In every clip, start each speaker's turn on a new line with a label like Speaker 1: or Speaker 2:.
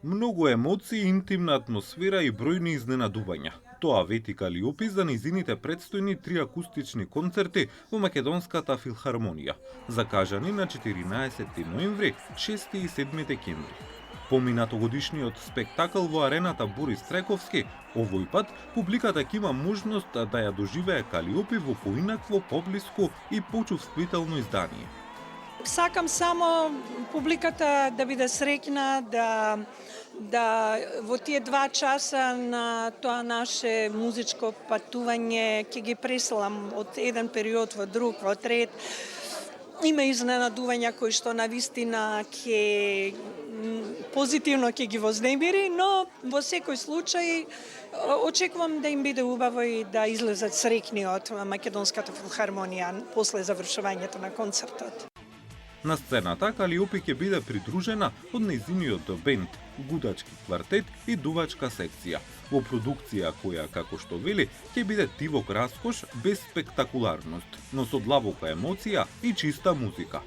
Speaker 1: Многу емоции, интимна атмосфера и бројни изненадувања. Тоа вети Калиопи за низините предстојни 3 акустични концерти во Македонската филхармонија, закажани на 14 ноември, 6 и 7 декември. Поминатогодишниот спектакл во арената Борис Трековски, овој пат публиката ќе има можност да ја доживее Калиопи во поинакво, поблиску и почувствително издание.
Speaker 2: Сакам само публиката да биде среќна, да во тие 2 часа на тоа наше музичко патување ќе ги преселам од еден период во друг, во трет. Има изненадувања кои што навистина ќе позитивно ќе ги вознемири, но во секој случај очекувам да им биде убаво и да излезат среќни од Македонската филхармонија после завршувањето на концертот.
Speaker 1: На сцената Калиопи ќе биде придружена од нејзиниот бенд, гудачки квартет и дувачка секција, во продукција која, како што вели, ќе биде тивок раскош без спектакуларност, но со длабока емоција и чиста музика.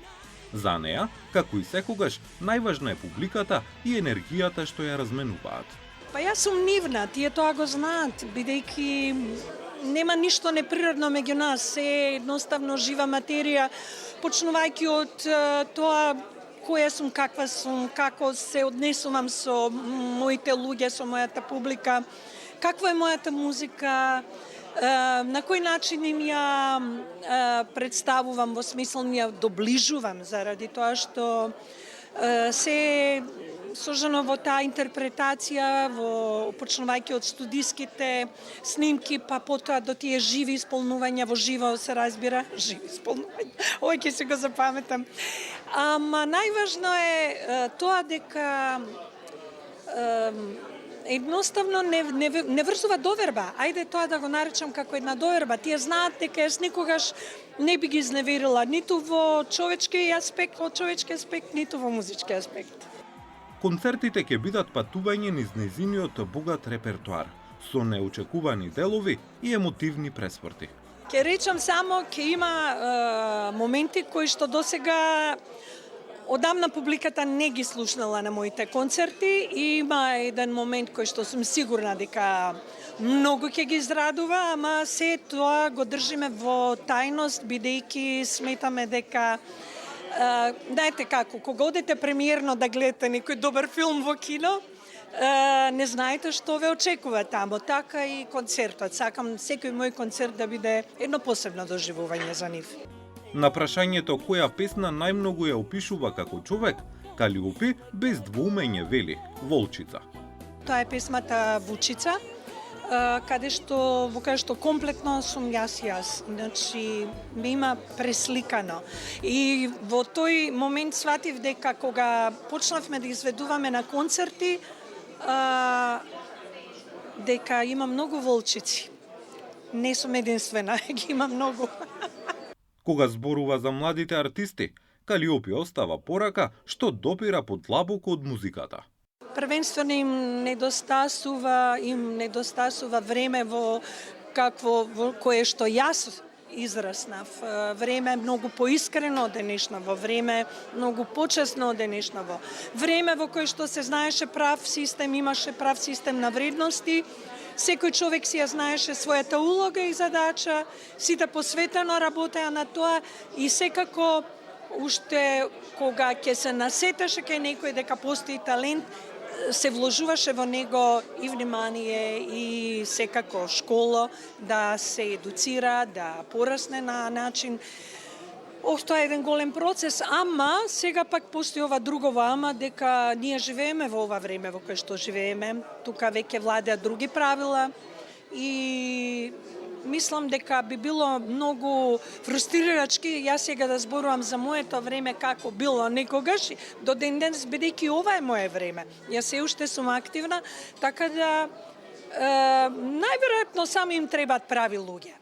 Speaker 1: За неа, како и секогаш, најважна е публиката и енергијата што ја разменуваат.
Speaker 2: Па јас сум нивна, тие тоа го знаат, бидејќи нема ништо неприродно меѓу нас, се едноставно жива материја, почнувајќи од тоа која сум, каква сум, како се однесувам со моите луѓе, со мојата публика, каква е мојата музика, на кој начин им ја представувам, во смисол ја доближувам, заради тоа што се сложено во таа интерпретација, почнувајќи од студиските снимки, па потоа до тие живи исполнувања, во живо се разбира, живи исполнувања, ој ќе се го запаметам. Ама најважно е тоа дека едноставно не врзува доверба. Ајде тоа да го наречам како една доверба. Тие знаат дека јас никогаш не би ги изневерила ниту во човечки аспект, ниту во музички аспект.
Speaker 1: Концертите ќе бидат патување низ нејзиниот богат репертоар, со неочекувани делови и емотивни пресврти.
Speaker 2: Ќе речам само, ќе има моменти кои што досега одамна публиката не ги слушнала на моите концерти. Има еден момент кој што сум сигурна дека многу ќе ги израдува, ама се тоа го држиме во тајност, бидејќи сметаме дека знаете како, кога одите премиерно да гледате некој добар филм во кино, не знаете што ве очекува тамо, така и концертот. Сакам секој мој концерт да биде едно посебно доживување за нив.
Speaker 1: На прашањето која песна најмногу ја опишува како човек, Калиопи без двоумење вели Волчица.
Speaker 2: Тоа е песмата Вучица, каде што комплетно сум јас. Значи, ме има пресликано. И во тој момент сватив дека кога почнавме да изведуваме на концерти, дека има многу волчици. Не сум единствена, ги има многу.
Speaker 1: Кога зборува за младите артисти, Калиопи остава порака што допира подлабоко од музиката.
Speaker 2: Првенствено им недостасува време во кое што јас израснав. Време многу поискрено од денешново, време многу почесно од денешново. Време во кое што се знаеше прав систем, имаше прав систем на вредности. Секој човек си ја знаеше својата улога и задача, сите посветено работеа на тоа и секако уште кога ќе се насетеше кај некој дека постои талент, се вложуваше во него и внимание и секако школа да се едуцира, да порасне на начин. Тоа е еден голем процес, ама сега пак постои ова друго ама, дека ние живееме во ова време во кое што живееме. Тука веќе владеат други правила и мислам дека би било многу фрустрирачки јас сега да зборувам за моето време како било некогаш до ден денес, бидејќи ова е мое време. Јас се уште сум активна, така да најверојатно само им требаат прави луѓе.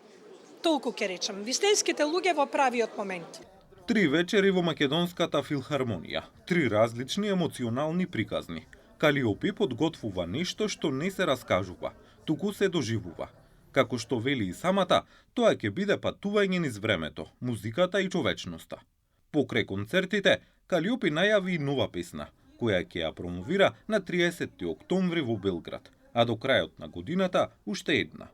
Speaker 2: Толку ќе речам, вистинските луѓе во правиот момент.
Speaker 1: 3 вечери во Македонската филхармонија, 3 различни емоционални приказни. Калиопи подготвува нешто што не се раскажува, туку се доживува. Како што вели и самата, тоа ќе биде патување низ времето, музиката и човечноста. Покрај концертите, Калиопи најави и нова песна, која ќе ја промовира на 30 октомври во Белград, а до крајот на годината уште една.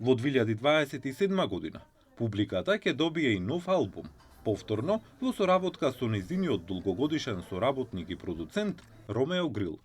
Speaker 1: Во 2027 година публиката ќе добие и нов албум, повторно во соработка со нејзиниот долгогодишен соработник и продуцент Ромео Грил.